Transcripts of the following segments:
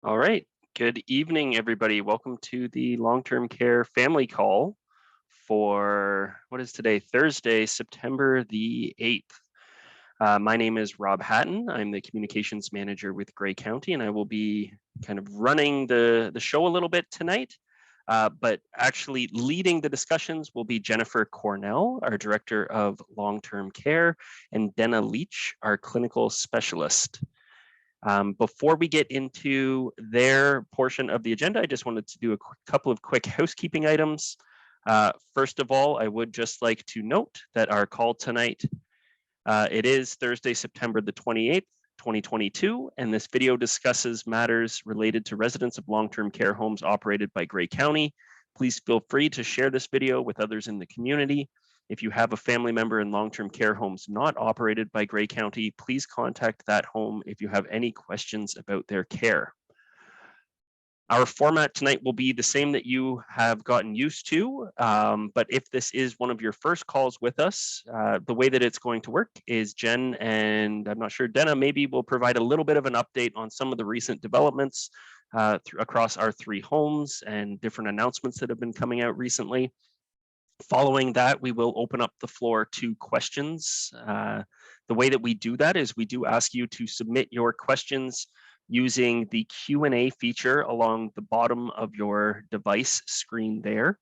All right. Good evening, everybody. Welcome to the long-term care family call for what is today, Thursday, September the 8th. My name is Rob Hatton. I'm the communications manager with Grey County, and I will be kind of running the show a little bit tonight. But actually leading the discussions will be Jennifer Cornell, our director of long-term care, and Denna Leach, our clinical specialist. Before we get into their portion of the agenda, I just wanted to do a couple of quick housekeeping items. First of all, I would just like to note that our call tonight, it is Thursday, September the 28th, 2022, and this video discusses matters related to residents of long-term care homes operated by Grey County. Please feel free to share this video with others in the community. If you have a family member in long-term care homes not operated by Grey County, please contact that home if you have any questions about their care. Our format tonight will be the same that you have gotten used to, but if this is one of your first calls with us, the way that it's going to work is Jen and I'm not sure, Denna maybe will provide a little bit of an update on some of the recent developments across our three homes and different announcements that have been coming out recently. Following that, we will open up the floor to questions. The way that we do that is we do ask you to submit your questions using the Q&A feature along the bottom of your device screen there.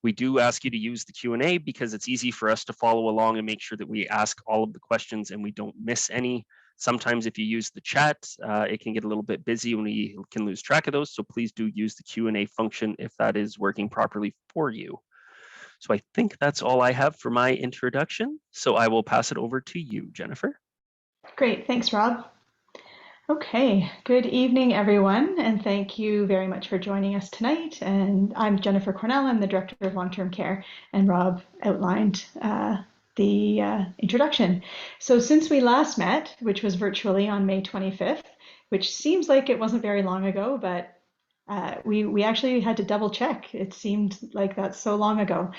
We do ask you to use the Q&A because it's easy for us to follow along and make sure that we ask all of the questions and we don't miss any. Sometimes if you use the chat, it can get a little bit busy and we can lose track of those. So please do use the Q&A function if that is working properly for you. So I think that's all I have for my introduction. So I will pass it over to you, Jennifer. Great, thanks, Rob. Okay, good evening, everyone, and thank you very much for joining us tonight. And I'm Jennifer Cornell, I'm the Director of Long-Term Care, and Rob outlined the introduction. So since we last met, which was virtually on May 25th, which seems like it wasn't very long ago, but we actually had to double check. It seemed like that's so long ago.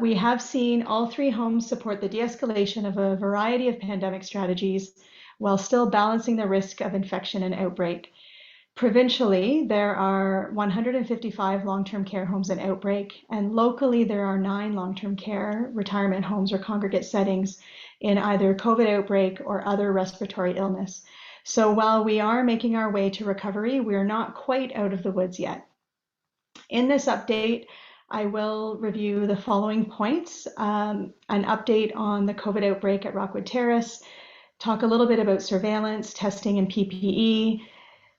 We have seen all three homes support the de-escalation of a variety of pandemic strategies while still balancing the risk of infection and outbreak. Provincially, there are 155 long-term care homes in outbreak, and locally there are 9 long-term care retirement homes or congregate settings in either COVID outbreak or other respiratory illness. So while we are making our way to recovery, we're not quite out of the woods yet. In this update, I will review the following points: an update on the COVID outbreak at Rockwood Terrace, talk a little bit about surveillance, testing, and PPE,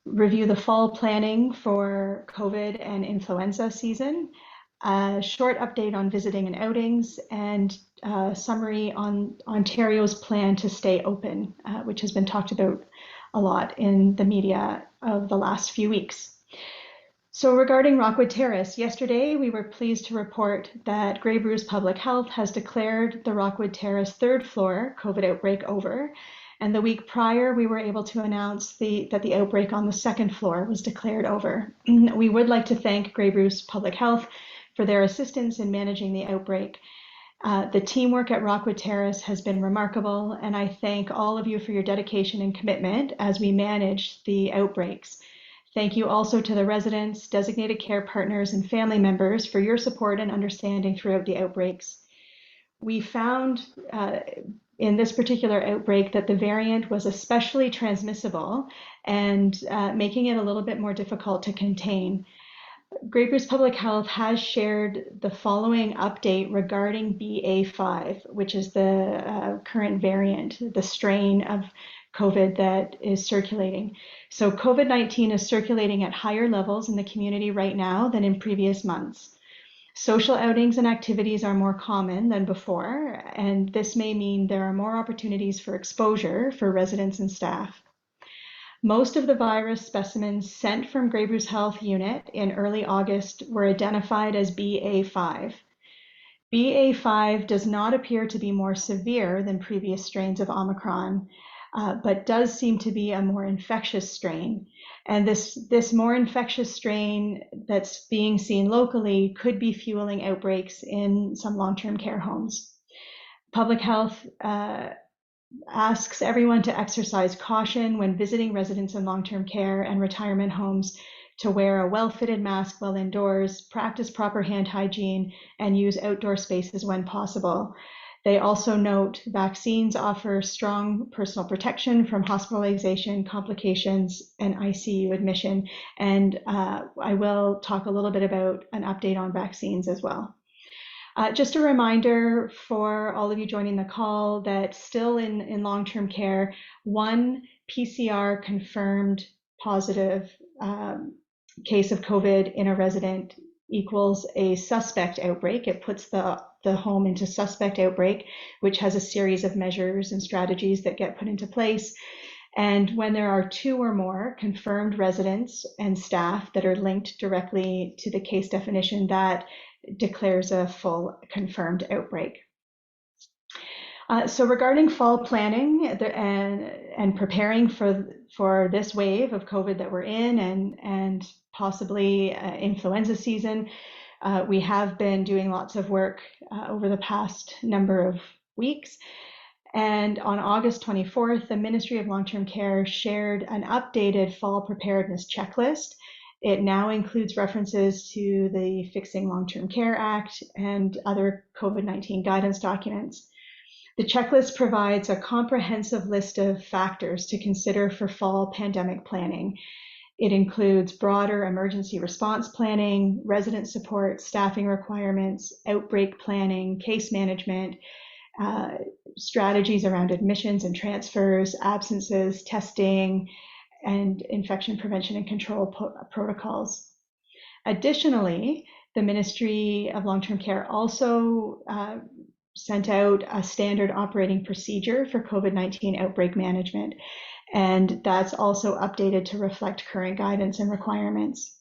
review the fall planning for COVID and influenza season, a short update on visiting and outings, and a summary on Ontario's plan to stay open, which has been talked about a lot in the media of the last few weeks. So regarding Rockwood Terrace, yesterday we were pleased to report that Grey Bruce Public Health has declared the Rockwood Terrace third floor COVID outbreak over. And the week prior, we were able to announce that the outbreak on the second floor was declared over. We would like to thank Grey Bruce Public Health for their assistance in managing the outbreak. The teamwork at Rockwood Terrace has been remarkable, and I thank all of you for your dedication and commitment as we manage the outbreaks. Thank you also to the residents, designated care partners, and family members for your support and understanding throughout the outbreaks. We found in this particular outbreak that the variant was especially transmissible and making it a little bit more difficult to contain. Grey Bruce Public Health has shared the following update regarding BA5, which is the current variant, the strain of COVID that is circulating. So COVID-19 is circulating at higher levels in the community right now than in previous months. Social outings and activities are more common than before, and this may mean there are more opportunities for exposure for residents and staff. Most of the virus specimens sent from Grey Bruce Health Unit in early August were identified as BA5. BA5 does not appear to be more severe than previous strains of Omicron, but does seem to be a more infectious strain. And this more infectious strain that's being seen locally could be fueling outbreaks in some long-term care homes. Public Health asks everyone to exercise caution when visiting residents in long-term care and retirement homes, to wear a well-fitted mask while indoors, practice proper hand hygiene, and use outdoor spaces when possible. They also note vaccines offer strong personal protection from hospitalization, complications, and ICU admission. And I will talk a little bit about an update on vaccines as well. Just a reminder for all of you joining the call that still in long-term care, one PCR confirmed positive case of COVID in a resident equals a suspect outbreak. It puts the home into suspect outbreak, which has a series of measures and strategies that get put into place. And when there are two or more confirmed residents and staff that are linked directly to the case definition, that declares a full confirmed outbreak. So regarding fall planning and preparing for this wave of COVID that we're in and possibly influenza season, we have been doing lots of work over the past number of weeks. And on August 24th, the Ministry of Long-Term Care shared an updated fall preparedness checklist. It now includes references to the Fixing Long-Term Care Act and other COVID-19 guidance documents. The checklist provides a comprehensive list of factors to consider for fall pandemic planning. It includes broader emergency response planning, resident support, staffing requirements, outbreak planning, case management, strategies around admissions and transfers, absences, testing, and infection prevention and control protocols. Additionally, the Ministry of Long-Term Care also sent out a standard operating procedure for COVID-19 outbreak management, and that's also updated to reflect current guidance and requirements.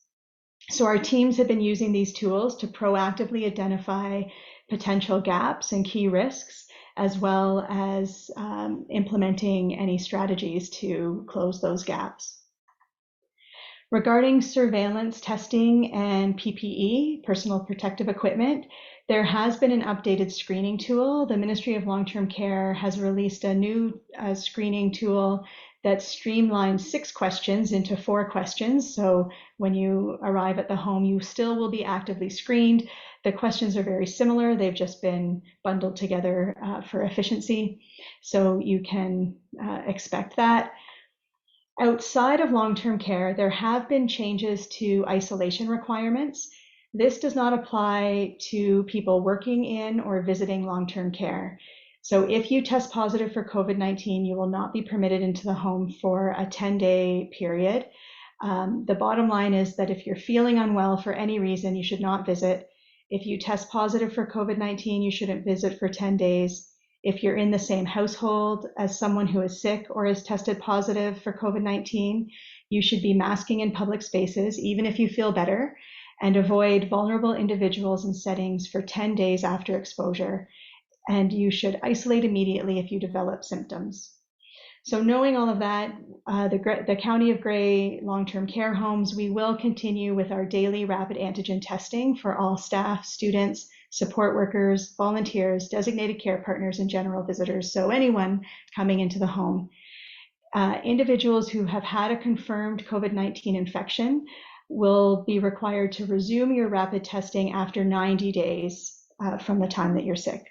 So our teams have been using these tools to proactively identify potential gaps and key risks, as well as implementing any strategies to close those gaps. Regarding surveillance testing and PPE, personal protective equipment, there has been an updated screening tool. The Ministry of Long-Term Care has released a new screening tool that streamlines 6 questions into 4 questions. So when you arrive at the home, you still will be actively screened. The questions are very similar. They've just been bundled together for efficiency. So you can expect that. Outside of long-term care, there have been changes to isolation requirements. This does not apply to people working in or visiting long-term care. So if you test positive for COVID-19, you will not be permitted into the home for a 10-day period. The bottom line is that if you're feeling unwell for any reason, you should not visit. If you test positive for COVID-19, you shouldn't visit for 10 days. If you're in the same household as someone who is sick or is tested positive for COVID-19, you should be masking in public spaces, even if you feel better, and avoid vulnerable individuals and settings for 10 days after exposure. And you should isolate immediately if you develop symptoms. So knowing all of that, the County of Grey long-term care homes, we will continue with our daily rapid antigen testing for all staff, students, support workers, volunteers, designated care partners, and general visitors. So anyone coming into the home. Individuals who have had a confirmed COVID-19 infection will be required to resume your rapid testing after 90 days from the time that you're sick.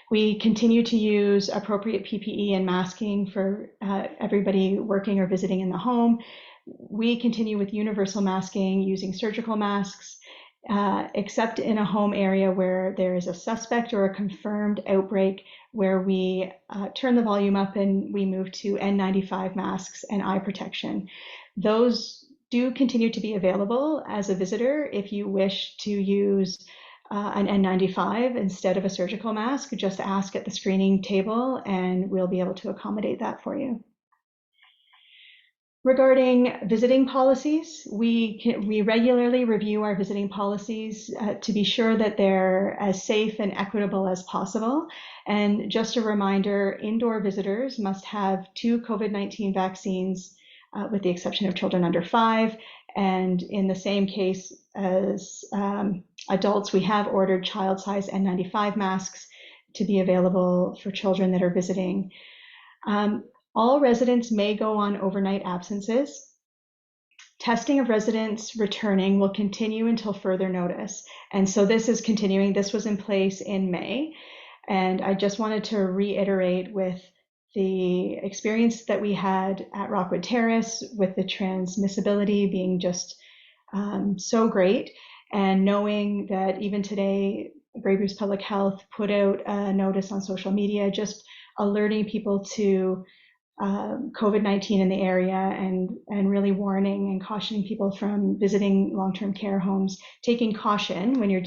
We continue to use appropriate PPE and masking for everybody working or visiting in the home. We continue with universal masking using surgical masks, except in a home area where there is a suspect or a confirmed outbreak, where we turn the volume up and we move to N95 masks and eye protection. Those do continue to be available as a visitor if you wish to use an N95 instead of a surgical mask. Just ask at the screening table and we'll be able to accommodate that for you. Regarding visiting policies, we regularly review our visiting policies to be sure that they're as safe and equitable as possible. And just a reminder, indoor visitors must have 2 COVID-19 vaccines, with the exception of children under 5. And in the same case as adults, we have ordered child size N95 masks to be available for children that are visiting. All residents may go on overnight absences. Testing of residents returning will continue until further notice. And so this is continuing. This was in place in May. And I just wanted to reiterate with the experience that we had at Rockwood Terrace with the transmissibility being just so great, and knowing that even today, Grey Bruce Public Health put out a notice on social media just alerting people to COVID-19 in the area, and really warning and cautioning people from visiting long-term care homes, taking caution when you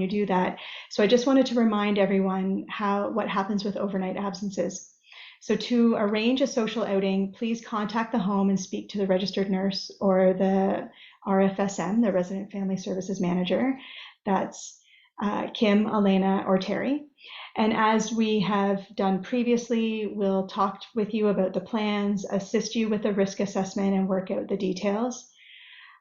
do that. So I just wanted to remind everyone what happens with overnight absences. So to arrange a social outing, please contact the home and speak to the registered nurse or the RFSM, the Resident Family Services Manager. That's Kim, Elena, or Terry. And as we have done previously, we'll talk with you about the plans, assist you with the risk assessment, and work out the details.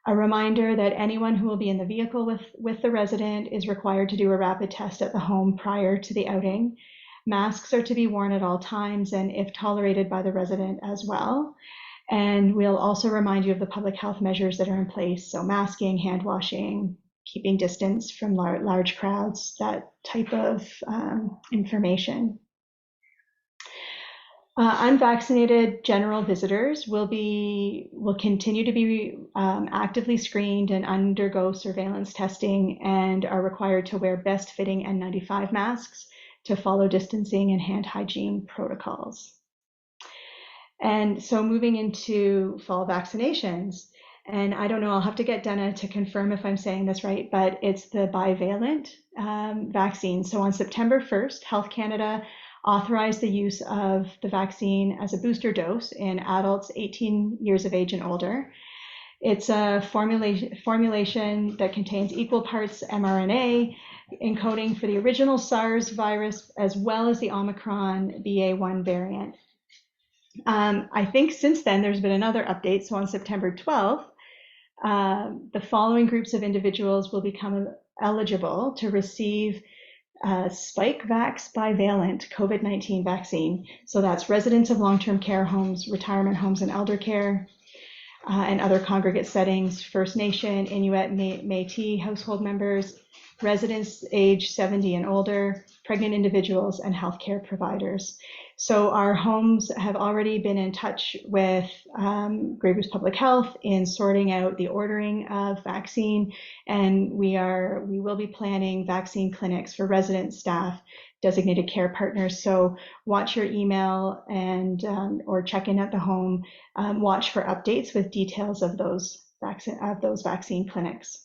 A reminder that anyone who will be in the vehicle with the resident is required to do a rapid test at the home prior to the outing. Masks are to be worn at all times, and if tolerated by the resident as well. And we'll also remind you of the public health measures that are in place. So masking, hand washing, keeping distance from large crowds, that type of information. Unvaccinated general visitors will continue to be actively screened and undergo surveillance testing, and are required to wear best fitting N95 masks to follow distancing and hand hygiene protocols. And so moving into fall vaccinations, and I don't know, I'll have to get Dana to confirm if I'm saying this right, but it's the bivalent vaccine. So on September 1st, Health Canada authorized the use of the vaccine as a booster dose in adults 18 years of age and older. It's a formulation that contains equal parts mRNA, encoding for the original SARS virus as well as the Omicron BA.1 variant. I think since then there's been another update. So on September 12th, the following groups of individuals will become eligible to receive Spikevax bivalent COVID-19 vaccine. So that's residents of long-term care homes, retirement homes, and elder care, and other congregate settings, First Nation, Inuit, Métis household members, residents age 70 and older, pregnant individuals, and healthcare providers. So our homes have already been in touch with Grey Bruce Public Health in sorting out the ordering of vaccine, and we will be planning vaccine clinics for residents, staff, designated care partners. So watch your email and or check in at the home. Watch for updates with details of those vaccine clinics.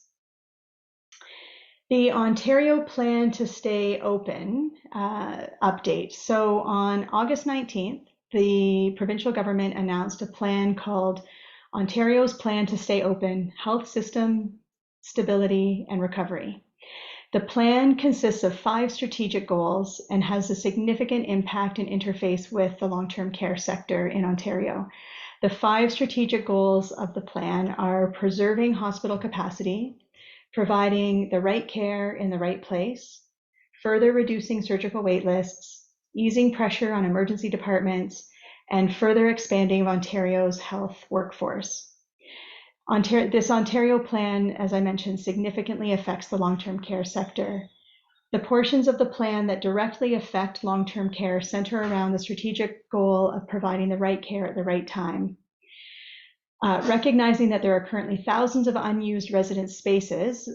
The Ontario Plan to Stay Open update. So on August 19th, the provincial government announced a plan called Ontario's Plan to Stay Open, Health System Stability and Recovery. The plan consists of 5 strategic goals and has a significant impact and interface with the long-term care sector in Ontario. The 5 strategic goals of the plan are preserving hospital capacity, providing the right care in the right place, further reducing surgical wait lists, easing pressure on emergency departments, and further expanding Ontario's health workforce. This Ontario plan, as I mentioned, significantly affects the long-term care sector. The portions of the plan that directly affect long-term care center around the strategic goal of providing the right care at the right time. Recognizing that there are currently thousands of unused resident spaces,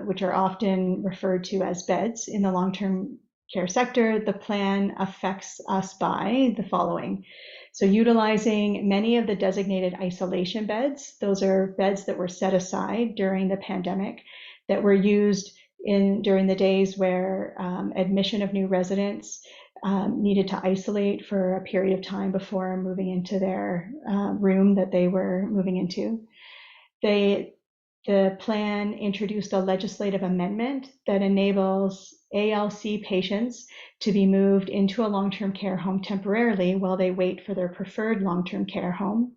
which are often referred to as beds in the long-term care sector, the plan affects us by the following. So utilizing many of the designated isolation beds, those are beds that were set aside during the pandemic that were used during the days where admission of new residents needed to isolate for a period of time before moving into their room that they were moving into. The plan introduced a legislative amendment that enables ALC patients to be moved into a long-term care home temporarily while they wait for their preferred long-term care home.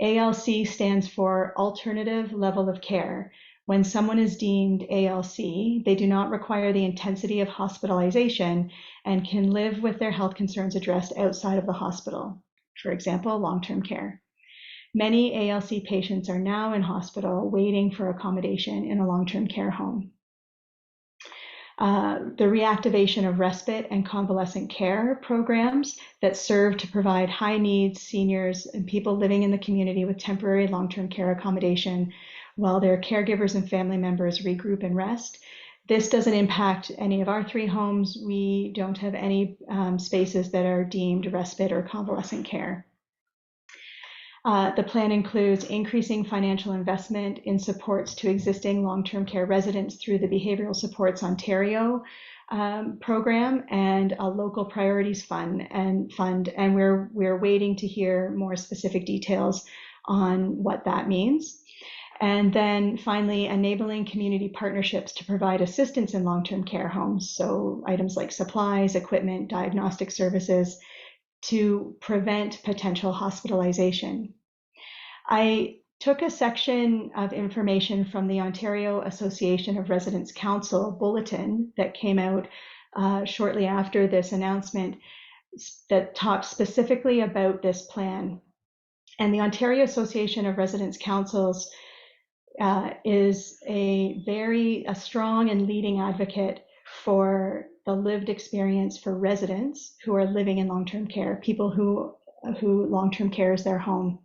ALC stands for Alternative Level of Care, When someone is deemed ALC, they do not require the intensity of hospitalization and can live with their health concerns addressed outside of the hospital, for example, long-term care. Many ALC patients are now in hospital waiting for accommodation in a long-term care home. The reactivation of respite and convalescent care programs that serve to provide high needs seniors and people living in the community with temporary long-term care accommodation while their caregivers and family members regroup and rest. This doesn't impact any of our 3 homes. We don't have any spaces that are deemed respite or convalescent care. The plan includes increasing financial investment in supports to existing long-term care residents through the Behavioral Supports Ontario program and a local priorities fund, and we're waiting to hear more specific details on what that means. And then finally, enabling community partnerships to provide assistance in long-term care homes. So items like supplies, equipment, diagnostic services to prevent potential hospitalization. I took a section of information from the Ontario Association of Residents Council bulletin that came out shortly after this announcement that talks specifically about this plan. And the Ontario Association of Residents Councils is a strong and leading advocate for the lived experience for residents who are living in long-term care, people who long-term care is their home.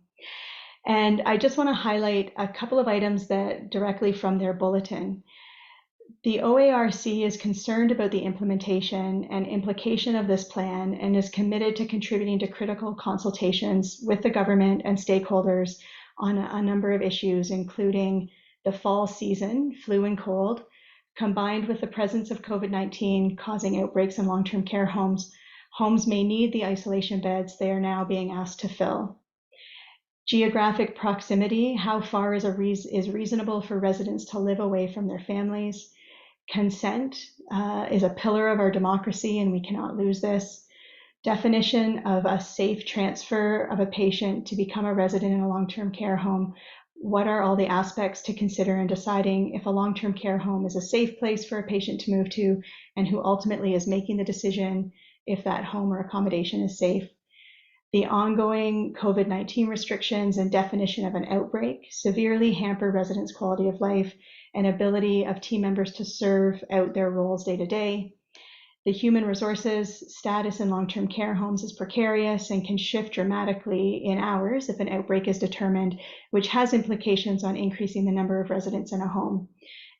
And I just want to highlight a couple of items that directly from their bulletin. The OARC is concerned about the implementation and implication of this plan and is committed to contributing to critical consultations with the government and stakeholders on a number of issues, including the fall season, flu and cold, combined with the presence of COVID-19 causing outbreaks in long-term care homes. Homes may need the isolation beds they are now being asked to fill. Geographic proximity, how far is reasonable for residents to live away from their families. Consent is a pillar of our democracy and we cannot lose this. Definition of a safe transfer of a patient to become a resident in a long-term care home. What are all the aspects to consider in deciding if a long-term care home is a safe place for a patient to move to, and who ultimately is making the decision if that home or accommodation is safe? The ongoing COVID-19 restrictions and definition of an outbreak severely hamper residents' quality of life and ability of team members to serve out their roles day to day. The human resources status in long-term care homes is precarious and can shift dramatically in hours if an outbreak is determined, which has implications on increasing the number of residents in a home.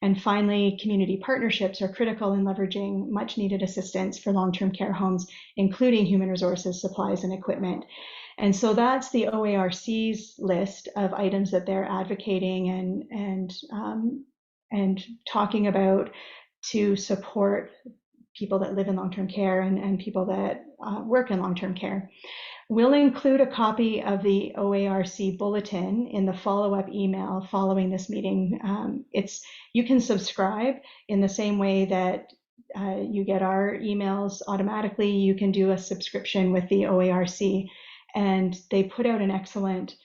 And finally, community partnerships are critical in leveraging much needed assistance for long-term care homes, including human resources, supplies, and equipment. And so that's the OARC's list of items that they're advocating and talking about to support people that live in long-term care and people that work in long-term care. We'll include a copy of the OARC bulletin in the follow-up email following this meeting. You can subscribe in the same way that you get our emails automatically. You can do a subscription with the OARC, and they put out an excellent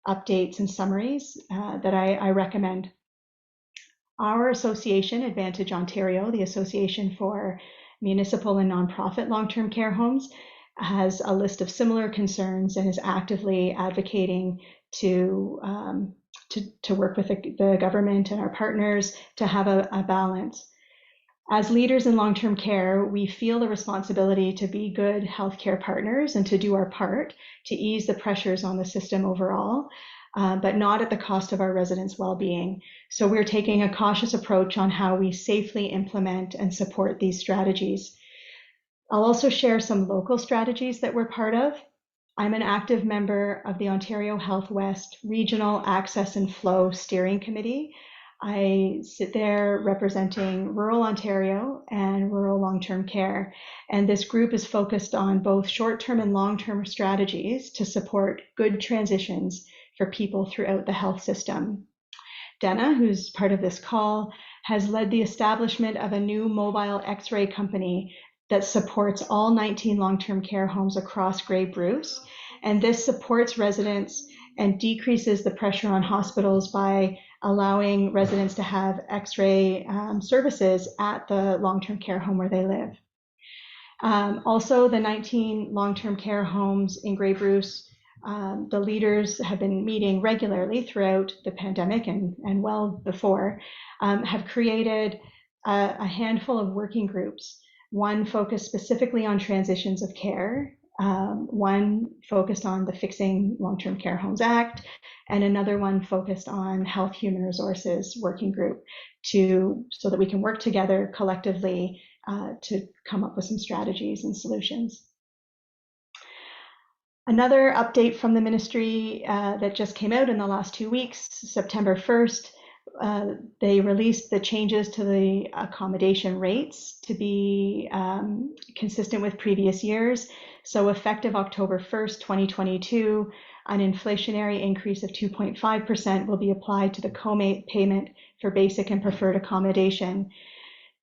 updates and summaries that I recommend. Our association, Advantage Ontario, the Association for Municipal and Nonprofit Long-Term Care Homes, has a list of similar concerns and is actively advocating to work with the government and our partners to have a balance. As leaders in long-term care, we feel the responsibility to be good healthcare partners and to do our part to ease the pressures on the system overall, but not at the cost of our residents' well-being. So we're taking a cautious approach on how we safely implement and support these strategies. I'll also share some local strategies that we're part of. I'm an active member of the Ontario Health West Regional Access and Flow Steering Committee. I sit there representing rural Ontario and rural long-term care. And this group is focused on both short-term and long-term strategies to support good transitions for people throughout the health system. Dana, who's part of this call, has led the establishment of a new mobile X-ray company that supports all 19 long-term care homes across Grey Bruce. And this supports residents and decreases the pressure on hospitals by allowing residents to have X-ray services at the long-term care home where they live. Also, the 19 long-term care homes in Grey Bruce, the leaders have been meeting regularly throughout the pandemic and well before, have created a handful of working groups, one focused specifically on transitions of care, one focused on the Fixing Long-Term Care Homes Act, and another one focused on Health Human Resources working group so that we can work together collectively to come up with some strategies and solutions. Another update from the ministry that just came out in the last 2 weeks, September 1st, they released the changes to the accommodation rates to be consistent with previous years. So effective October 1st, 2022, an inflationary increase of 2.5% will be applied to the co-payment for basic and preferred accommodation.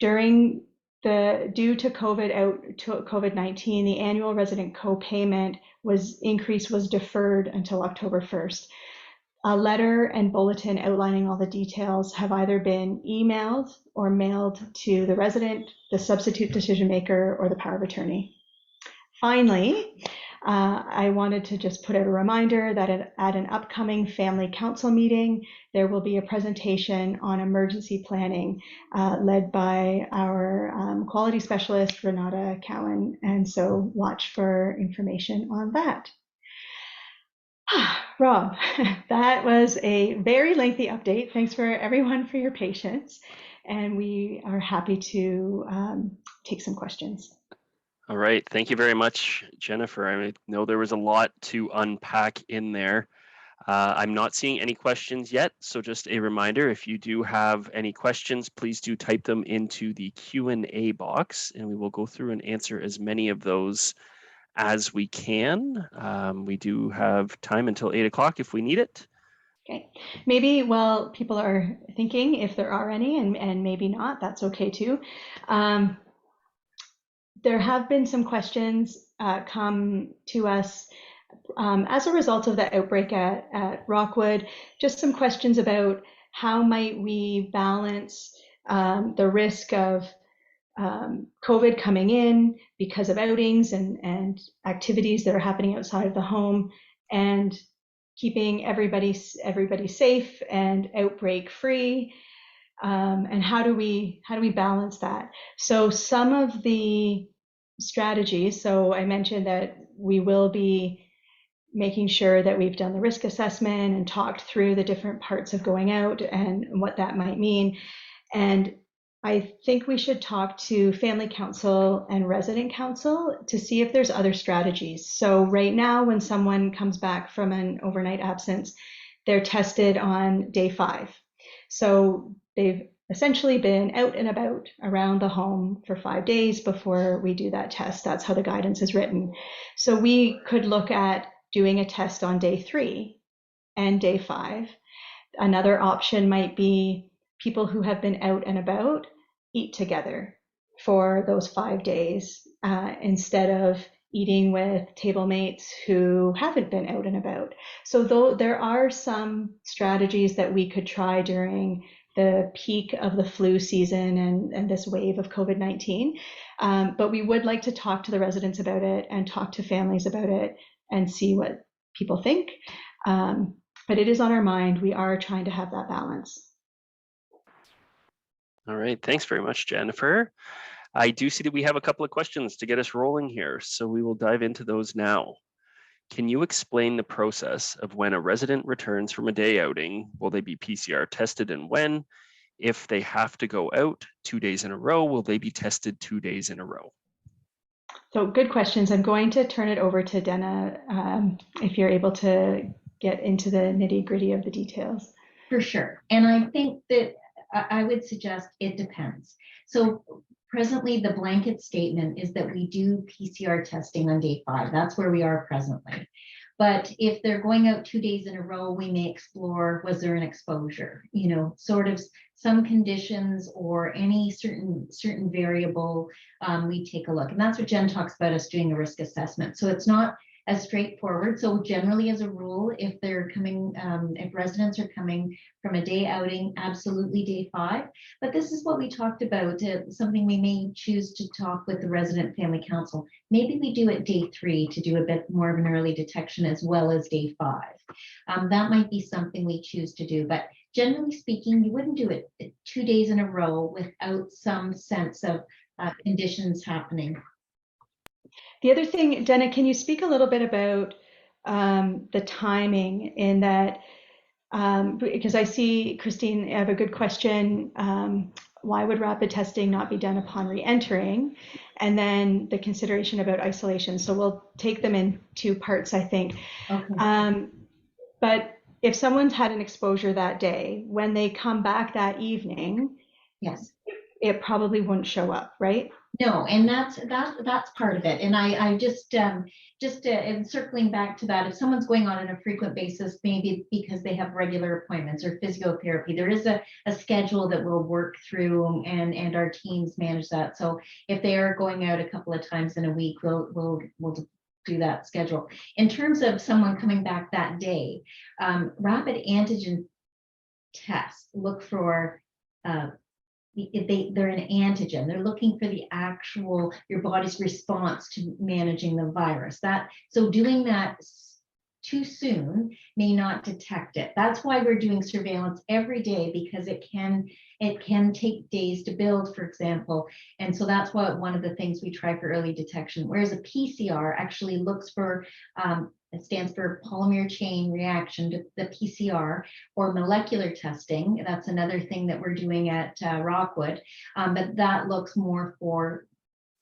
Due to COVID-19, the annual resident co-payment increase was deferred until October 1st. A letter and bulletin outlining all the details have either been emailed or mailed to the resident, the substitute decision maker, or the power of attorney. Finally, I wanted to just put out a reminder that at an upcoming family council meeting, there will be a presentation on emergency planning led by our quality specialist, Renata Cowan, and so watch for information on that. Rob, that was a very lengthy update. Thanks for everyone for your patience, and we are happy to take some questions. All right, thank you very much, Jennifer. I know there was a lot to unpack in there. I'm not seeing any questions yet, so just a reminder, if you do have any questions, please do type them into the Q&A box, and we will go through and answer as many of those as we can. We do have time until 8 o'clock if we need it. Okay, maybe while people are thinking, if there are any, and maybe not, that's okay too. There have been some questions come to us as a result of the outbreak at Rockwood, just some questions about how might we balance the risk of COVID coming in because of outings and activities that are happening outside of the home, and keeping everybody safe and outbreak free. And how do we balance that? So some of the strategies, so I mentioned that we will be making sure that we've done the risk assessment and talked through the different parts of going out and what that might mean. And I think we should talk to Family Council and Resident Council to see if there's other strategies. So right now, when someone comes back from an overnight absence, they're tested on day 5. So they've essentially been out and about around the home for 5 days before we do that test. That's how the guidance is written. So we could look at doing a test on day 3 and day 5. Another option might be people who have been out and about eat together for those 5 days instead of eating with table mates who haven't been out and about. So though there are some strategies that we could try during the peak of the flu season and this wave of COVID-19, but we would like to talk to the residents about it and talk to families about it and see what people think. But it is on our mind. We are trying to have that balance. All right, thanks very much, Jennifer. I do see that we have a couple of questions to get us rolling here, so we will dive into those now. Can you explain the process of when a resident returns from a day outing? Will they be PCR tested, and when? If they have to go out 2 days in a row, will they be tested 2 days in a row? So good questions. I'm going to turn it over to Dana if you're able to get into the nitty-gritty of the details. For sure. And I think that I would suggest it depends. So presently, the blanket statement is that we do PCR testing on day 5. That's where we are presently. But if they're going out 2 days in a row, we may explore, was there an exposure? You know, sort of some conditions or any certain variable, we take a look. And that's what Jen talks about, us doing a risk assessment. So it's not as straightforward. So generally, as a rule, if they're coming, if residents are coming from a day outing, absolutely day 5. But this is what we talked about, something we may choose to talk with the resident family council. Maybe we do it day 3 to do a bit more of an early detection as well as day 5. That might be something we choose to do, but generally speaking, you wouldn't do it 2 days in a row without some sense of conditions happening. The other thing, Dana, can you speak a little bit about the timing in that? Because I see, Christine, you have a good question. Why would rapid testing not be done upon re-entering? And then the consideration about isolation. So we'll take them in 2 parts, I think. Okay. But if someone's had an exposure that day, when they come back that evening, Yes. it probably wouldn't show up, right? No, and that's part of it. And I just and circling back to that, if someone's going on a frequent basis, maybe because they have regular appointments or physiotherapy, there is a schedule that we'll work through, and our teams manage that. So if they are going out a couple of times in a week, we'll do that schedule. In terms of someone coming back that day, rapid antigen tests look for they're an antigen. They're looking for the actual your body's response to managing the virus. So doing that too soon may not detect it. That's why we're doing surveillance every day, because it can take days to build, for example. And so that's why one of the things we try for early detection, whereas a PCR actually looks for it stands for polymer chain reaction to the PCR, or molecular testing. That's another thing that we're doing at Rockwood, but that looks more for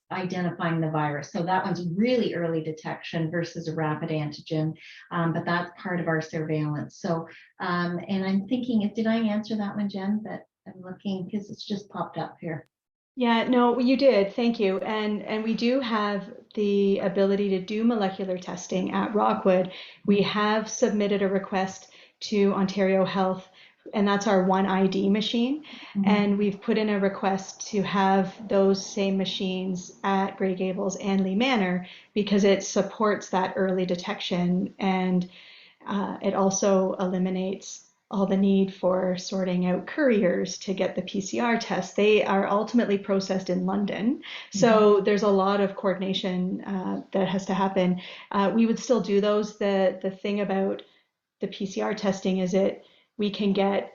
identifying the virus. So that one's really early detection versus a rapid antigen, but that's part of our surveillance. So, and I'm thinking, did I answer that one, Jen? That I'm looking, because it's just popped up here. Yeah, no, you did. Thank you. And we do have the ability to do molecular testing at Rockwood. We have submitted a request to Ontario Health, and that's our OneID machine. Mhm. And we've put in a request to have those same machines at Grey Gables and Lee Manor, because it supports that early detection, and it also eliminates all the need for sorting out couriers to get the PCR tests. They are ultimately processed in London. So there's a lot of coordination that has to happen. We would still do those. The thing about the PCR testing is we can get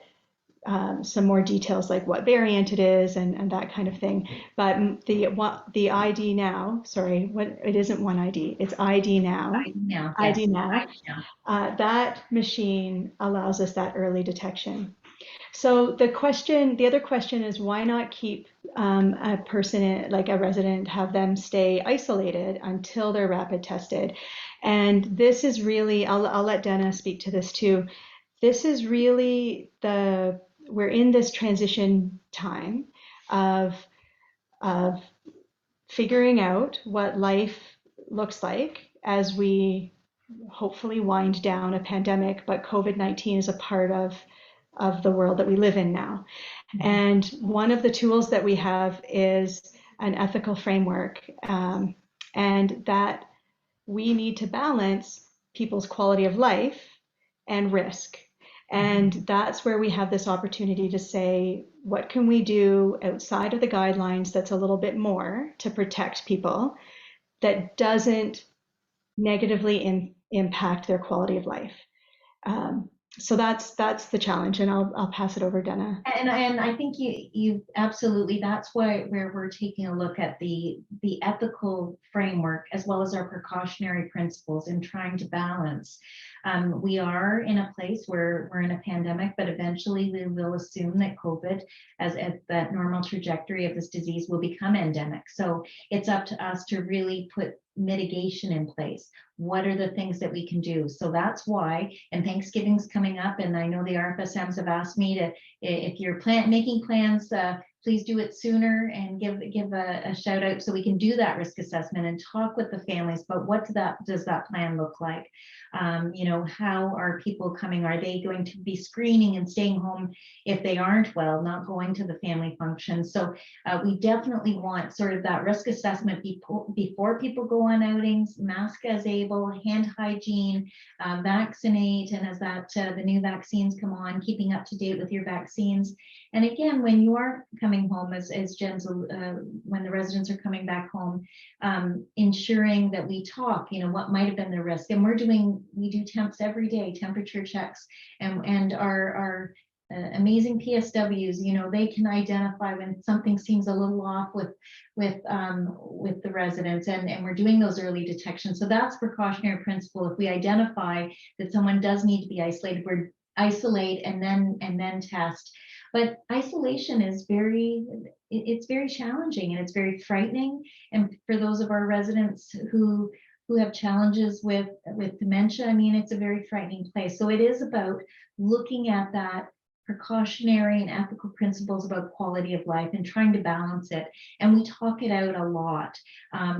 some more details, like what variant it is and that kind of thing. But the ID now, sorry, it isn't OneID, it's ID now. ID now. That machine allows us that early detection. So the other question is, why not keep a person, like a resident, have them stay isolated until they're rapid tested? And this is really, I'll let Dana speak to this too. This is really we're in this transition time of figuring out what life looks like as we hopefully wind down a pandemic, but COVID-19 is a part of the world that we live in now. And one of the tools that we have is an ethical framework, and that we need to balance people's quality of life and risk. And that's where we have this opportunity to say, what can we do outside of the guidelines that's a little bit more to protect people that doesn't negatively impact their quality of life? So that's the challenge, and I'll pass it over, Dana. And I think you absolutely, that's where we're taking a look at the ethical framework as well as our precautionary principles in trying to balance. We are in a place where we're in a pandemic, but eventually we will assume that COVID, as that normal trajectory of this disease, will become endemic. So it's up to us to really put mitigation in place. What are the things that we can do? So that's why, and Thanksgiving's coming up, and I know the RFSMs have asked me to, if you're making plans, please do it sooner and give a shout out so we can do that risk assessment and talk with the families about what does that plan look like. You know, how are people coming? Are they going to be screening and staying home if they aren't well, not going to the family function? So we definitely want sort of that risk assessment before people go on outings, mask as able, hand hygiene, vaccinate, and as the new vaccines come on, keeping up to date with your vaccines. And again, when you are coming home, as Jen's, when the residents are coming back home, ensuring that we talk, you know, what might have been the risk. And we do temps every day, temperature checks, and our amazing PSWs, you know, they can identify when something seems a little off with the residents, and we're doing those early detections. So that's precautionary principle. If we identify that someone does need to be isolated, we're isolate and then test. But isolation is it's very challenging, and it's very frightening. And for those of our residents who have challenges with dementia, I mean, it's a very frightening place. So it is about looking at that precautionary and ethical principles about quality of life and trying to balance it. And we talk it out a lot.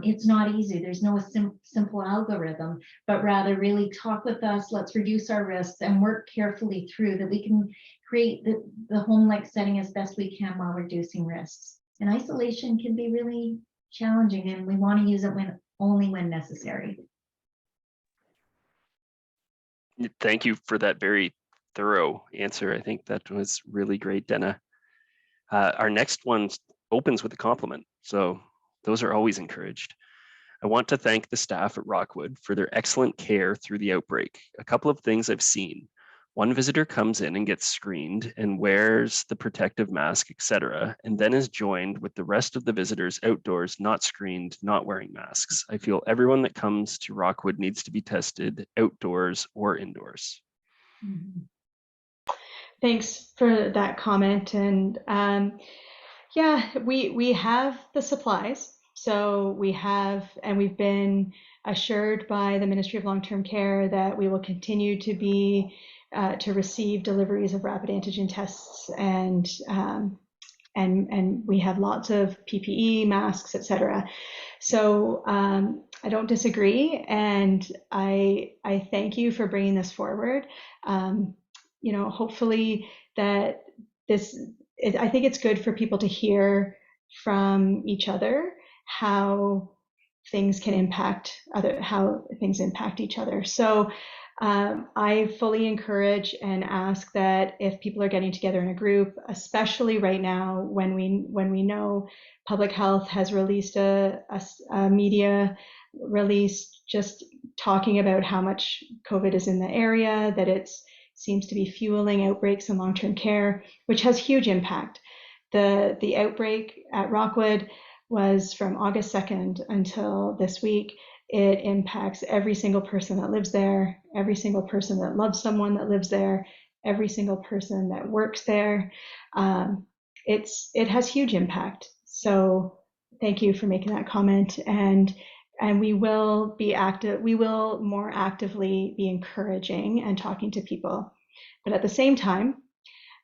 It's not easy. There's no simple algorithm, but rather really talk with us. Let's reduce our risks and work carefully through that we can create the home-like setting as best we can while reducing risks. And isolation can be really challenging, and we want to use it only when necessary. Thank you for that very thorough answer. I think that was really great, Denna. Our next one opens with a compliment, so those are always encouraged. I want to thank the staff at Rockwood for their excellent care through the outbreak. A couple of things I've seen. One visitor comes in and gets screened and wears the protective mask, etc., and then is joined with the rest of the visitors outdoors, not screened, not wearing masks. I feel everyone that comes to Rockwood needs to be tested outdoors or indoors. Mm-hmm. Thanks for that comment. And yeah, we have the supplies. So we've been assured by the Ministry of Long-Term Care that we will continue to receive deliveries of rapid antigen tests, and we have lots of PPE, masks, etc. So I don't disagree, and I thank you for bringing this forward. You know, hopefully that I think it's good for people to hear from each other how things impact each other. So I fully encourage and ask that if people are getting together in a group, especially right now when we know Public Health has released a media release just talking about how much COVID is in the area, that it seems to be fueling outbreaks in long-term care, which has huge impact. The outbreak at Rockwood was from August 2nd until this week. It impacts every single person that lives there, every single person that loves someone that lives there, every single person that works there. It has huge impact. So thank you for making that comment. And we will be active. We will more actively be encouraging and talking to people. But at the same time,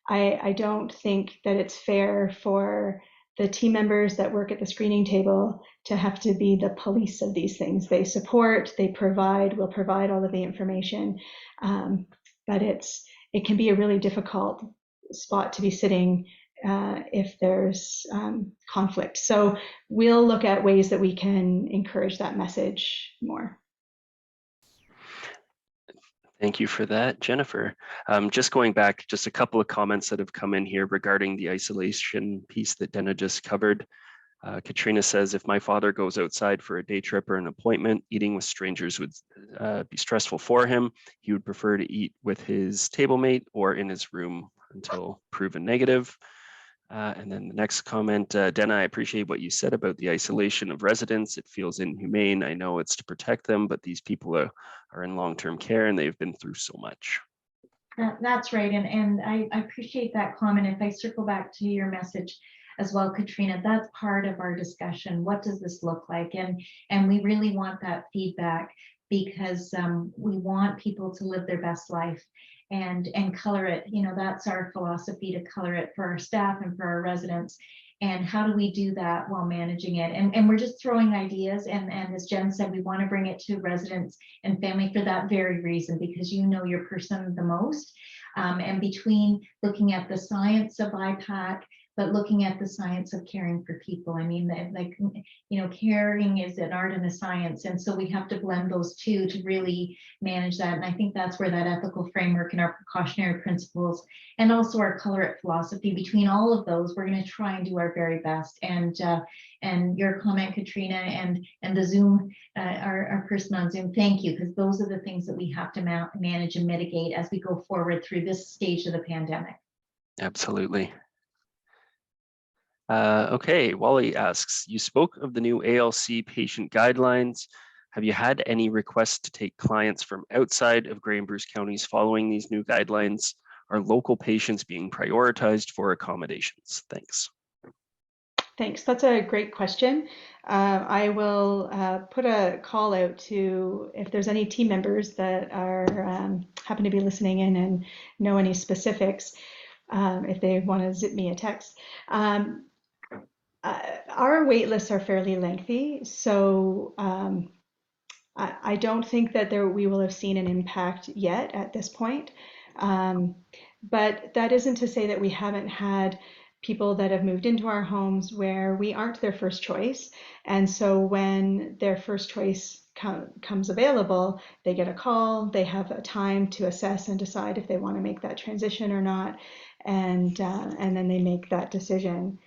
I don't think that it's fair for the team members that work at the screening table to have to be the police of these things. They support, they provide, will provide all of the information, but it can be a really difficult spot to be sitting if there's conflict. So we'll look at ways that we can encourage that message more. Thank you for that, Jennifer. Just going back, just a couple of comments that have come in here regarding the isolation piece that Denna just covered. Katrina says, if my father goes outside for a day trip or an appointment, eating with strangers would be stressful for him. He would prefer to eat with his table mate or in his room until proven negative. And then the next comment, Denna, I appreciate what you said about the isolation of residents. It feels inhumane. I know it's to protect them, but these people are in long-term care and they've been through so much. That's right. And I appreciate that comment. If I circle back to your message as well, Katrina, that's part of our discussion. What does this look like? And we really want that feedback because we want people to live their best life and color it. You know, that's our philosophy, to color it for our staff and for our residents. and how do we do that while managing it? And we're just throwing ideas, and as Jen said, we want to bring it to residents and family for that very reason, because you know your person the most. And between looking at the science of IPAC, but looking at the science of caring for people. I mean, like, you know, caring is an art and a science. And so we have to blend those two to really manage that. And I think that's where that ethical framework and our precautionary principles and also our color it philosophy, between all of those, we're going to try and do our very best. And your comment, Katrina, and the Zoom, our person on Zoom, thank you, because those are the things that we have to manage and mitigate as we go forward through this stage of the pandemic. Absolutely. Okay, Wally asks, you spoke of the new ALC patient guidelines. Have you had any requests to take clients from outside of Grey and Bruce counties following these new guidelines? Are local patients being prioritized for accommodations? Thanks. Thanks. That's a great question. I will put a call out to if there's any team members that are happen to be listening in and know any specifics, if they want to zip me a text. Our wait lists are fairly lengthy, so I don't think that we will have seen an impact yet at this point. But that isn't to say that we haven't had people that have moved into our homes where we aren't their first choice. And so when their first choice comes available, they get a call, they have a time to assess and decide if they want to make that transition or not. And then they make that decision.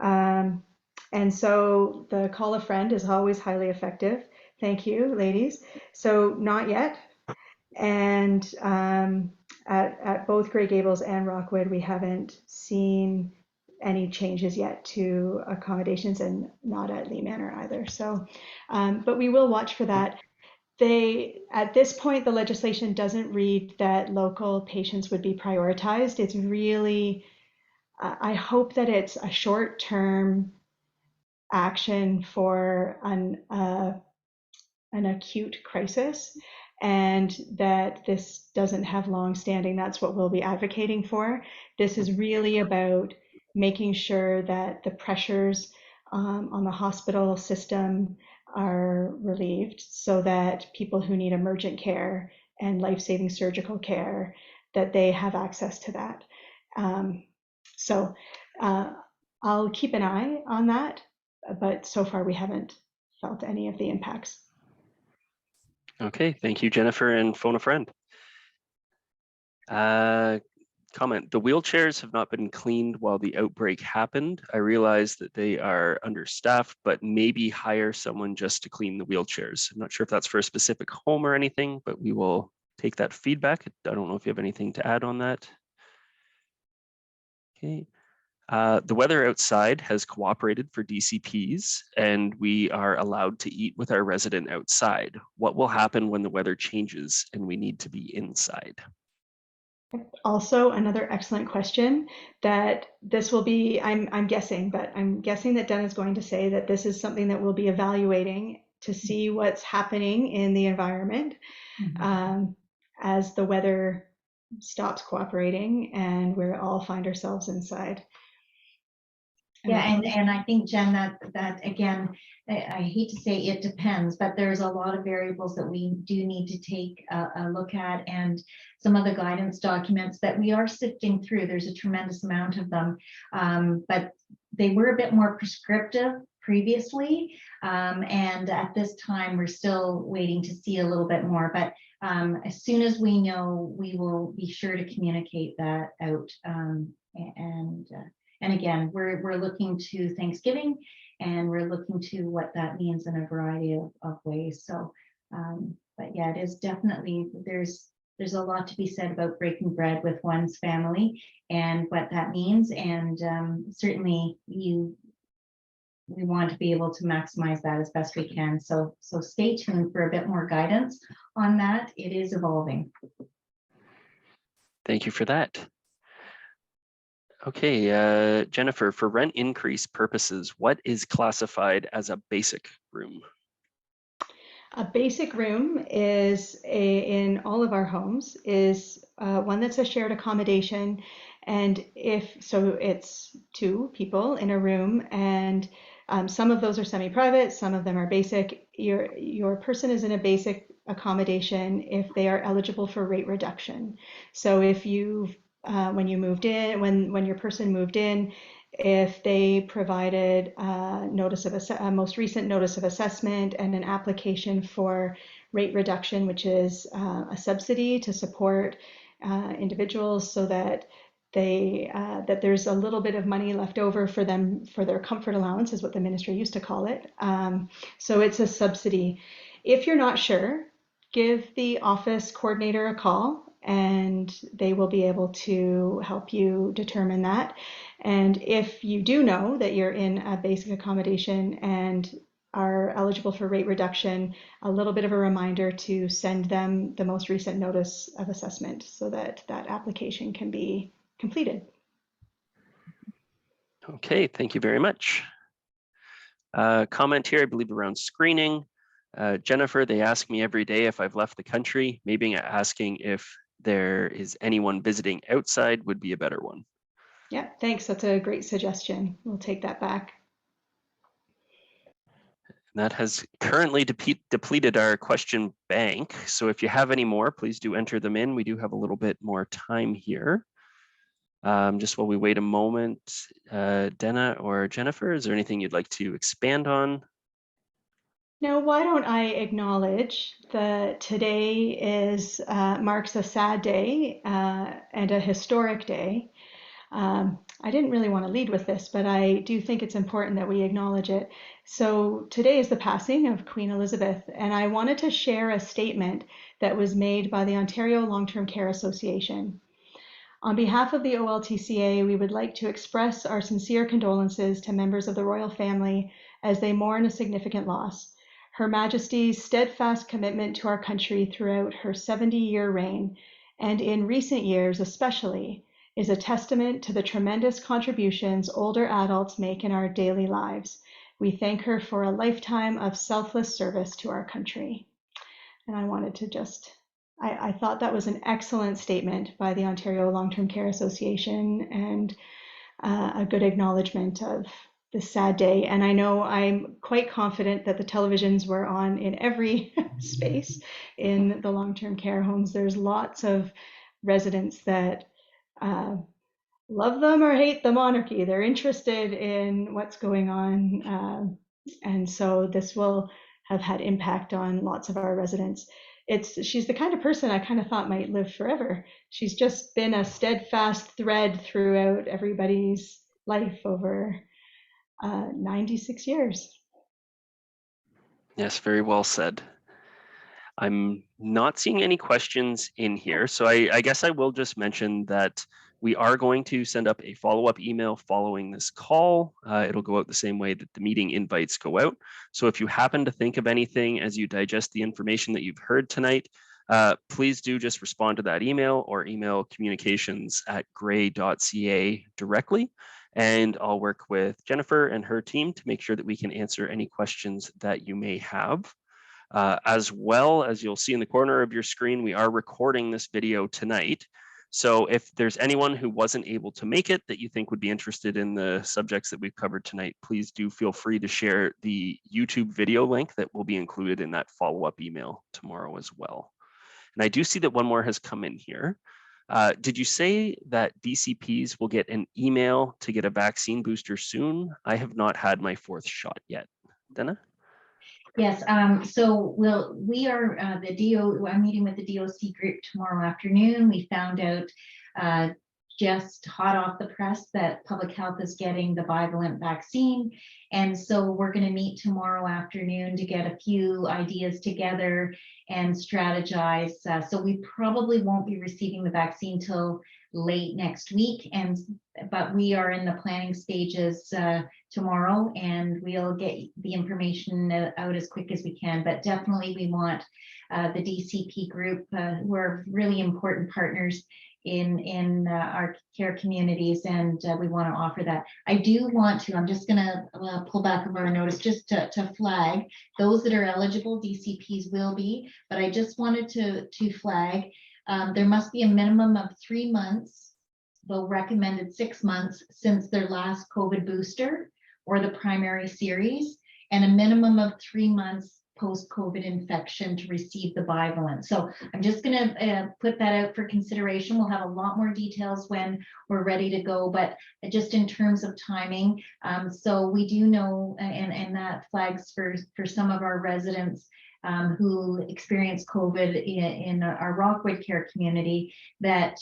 And so the call a friend is always highly effective. Thank you, ladies. So not yet. And at both Grey Gables and Rockwood, we haven't seen any changes yet to accommodations, and not at Lee Manor either. So, but we will watch for that. At this point, the legislation doesn't read that local patients would be prioritized. It's really, I hope that it's a short-term action for an acute crisis, and that this doesn't have long standing. That's what we'll be advocating for. This is really about making sure that the pressures on the hospital system are relieved, so that people who need emergent care and life-saving surgical care, that they have access to that. So I'll keep an eye on that, but so far we haven't felt any of the impacts. Okay, thank you, Jennifer, and phone a friend. Comment, the wheelchairs have not been cleaned while the outbreak happened. I realize that they are understaffed, but maybe hire someone just to clean the wheelchairs. I'm not sure if that's for a specific home or anything, but we will take that feedback. I don't know if you have anything to add on that. Okay. The weather outside has cooperated for DCPs, and we are allowed to eat with our resident outside. What will happen when the weather changes and we need to be inside? Also, another excellent question that this will be, I'm guessing, but I'm guessing that Den is going to say that this is something that we'll be evaluating to see what's happening in the environment as the weather stops cooperating and we all find ourselves inside. Yeah, and I think, Jen, that again, I hate to say it depends, but there's a lot of variables that we do need to take a look at, and some of the guidance documents that we are sifting through. There's a tremendous amount of them, but they were a bit more prescriptive previously, and at this time we're still waiting to see a little bit more. But as soon as we know, we will be sure to communicate that out. And again, we're looking to Thanksgiving, and we're looking to what that means in a variety of ways. So, but yeah, it is definitely, there's a lot to be said about breaking bread with one's family and what that means. And certainly we want to be able to maximize that as best we can. So stay tuned for a bit more guidance on that. It is evolving. Thank you for that. Okay, Jennifer, for rent increase purposes, what is classified as a basic room? A basic room is in all of our homes is one that's a shared accommodation, And if so, it's 2 people in a room, and some of those are semi-private, some of them are basic. Your person is in a basic accommodation if they are eligible for rate reduction. So if you when you moved in, when your person moved in, if they provided a most recent notice of assessment and an application for rate reduction, which is a subsidy to support individuals so that that there's a little bit of money left over for them for their comfort allowance, is what the ministry used to call it. So it's a subsidy. If you're not sure, give the office coordinator a call and they will be able to help you determine that. And if you do know that you're in a basic accommodation and are eligible for rate reduction, a little bit of a reminder to send them the most recent notice of assessment so that that application can be completed. Okay, thank you very much. Comment here, I believe, around screening. Jennifer, they ask me every day if I've left the country. Maybe asking if there is anyone visiting outside would be a better one. Yeah, thanks. That's a great suggestion. We'll take that back. That has currently depleted our question bank. So if you have any more, please do enter them in. We do have a little bit more time here. Just while we wait a moment, Dana or Jennifer, is there anything you'd like to expand on? Now, why don't I acknowledge that today marks a sad day and a historic day. I didn't really want to lead with this, but I do think it's important that we acknowledge it. So today is the passing of Queen Elizabeth, and I wanted to share a statement that was made by the Ontario Long-Term Care Association. On behalf of the OLTCA, we would like to express our sincere condolences to members of the royal family as they mourn a significant loss. Her Majesty's steadfast commitment to our country throughout her 70-year reign, and in recent years especially, is a testament to the tremendous contributions older adults make in our daily lives. We thank her for a lifetime of selfless service to our country. And I wanted to I thought that was an excellent statement by the Ontario Long-Term Care Association and a good acknowledgement of this sad day. And I know I'm quite confident that the televisions were on in every space in the long-term care homes. There's lots of residents that love them or hate the monarchy. They're interested in what's going on. And so this will have had impact on lots of our residents. She's the kind of person I kind of thought might live forever. She's just been a steadfast thread throughout everybody's life over 96 years. Yes, very well said. I'm not seeing any questions in here, so I guess I will just mention that we are going to send up a follow-up email following this call. It'll go out the same way that the meeting invites go out. So if you happen to think of anything as you digest the information that you've heard tonight, please do just respond to that email or email communications@grey.ca directly. And I'll work with Jennifer and her team to make sure that we can answer any questions that you may have. As well, as you'll see in the corner of your screen, we are recording this video tonight. So if there's anyone who wasn't able to make it that you think would be interested in the subjects that we've covered tonight, please do feel free to share the YouTube video link that will be included in that follow-up email tomorrow as well. And I do see that one more has come in here. Did you say that DCPs will get an email to get a vaccine booster soon? I have not had my 4th shot yet. Dana? Yes, so we are I'm meeting with the DOC group tomorrow afternoon. We found out just hot off the press that public health is getting the bivalent vaccine. And so we're going to meet tomorrow afternoon to get a few ideas together and strategize. So we probably won't be receiving the vaccine till late next week, but we are in the planning stages tomorrow, and we'll get the information out as quick as we can. But definitely we want the DCP group, who are really important partners in our care communities, and we want to offer that. I do want to, I'm just going to pull back of our notice just to flag those that are eligible. DCPs will be, but I just wanted to flag there must be a minimum of 3 months the recommended 6 months since their last COVID booster or the primary series, and a minimum of 3 months post-COVID infection to receive the bivalent. So I'm just going to put that out for consideration. We'll have a lot more details when we're ready to go, but just in terms of timing. So we do know, and that flags for some of our residents who experience COVID in our Rockwood Care community, that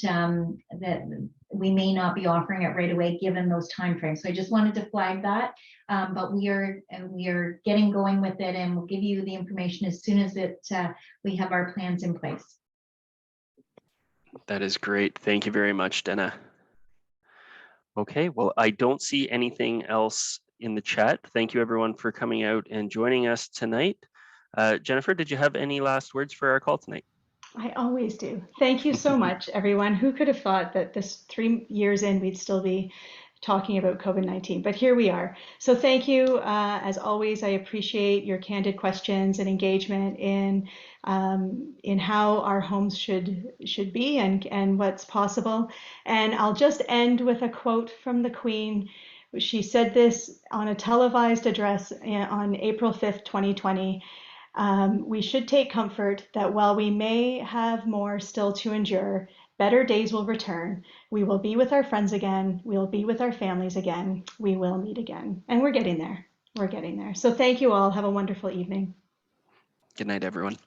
we may not be offering it right away given those timeframes. So I just wanted to flag that, but we are getting going with it, and we'll give you the information as soon as we have our plans in place. That is great. Thank you very much, Dana. Okay, well, I don't see anything else in the chat. Thank you everyone for coming out and joining us tonight. Jennifer, did you have any last words for our call tonight? I always do. Thank you so much, everyone. Who could have thought that this 3 years in, we'd still be talking about COVID-19, but here we are. So thank you. As always, I appreciate your candid questions and engagement in how our homes should be and what's possible. And I'll just end with a quote from the Queen. She said this on a televised address on April 5th, 2020. We should take comfort that while we may have more still to endure, better days will return. We will be with our friends again. We'll be with our families again. We will meet again. And we're getting there. We're getting there. So thank you all. Have a wonderful evening. Good night, everyone.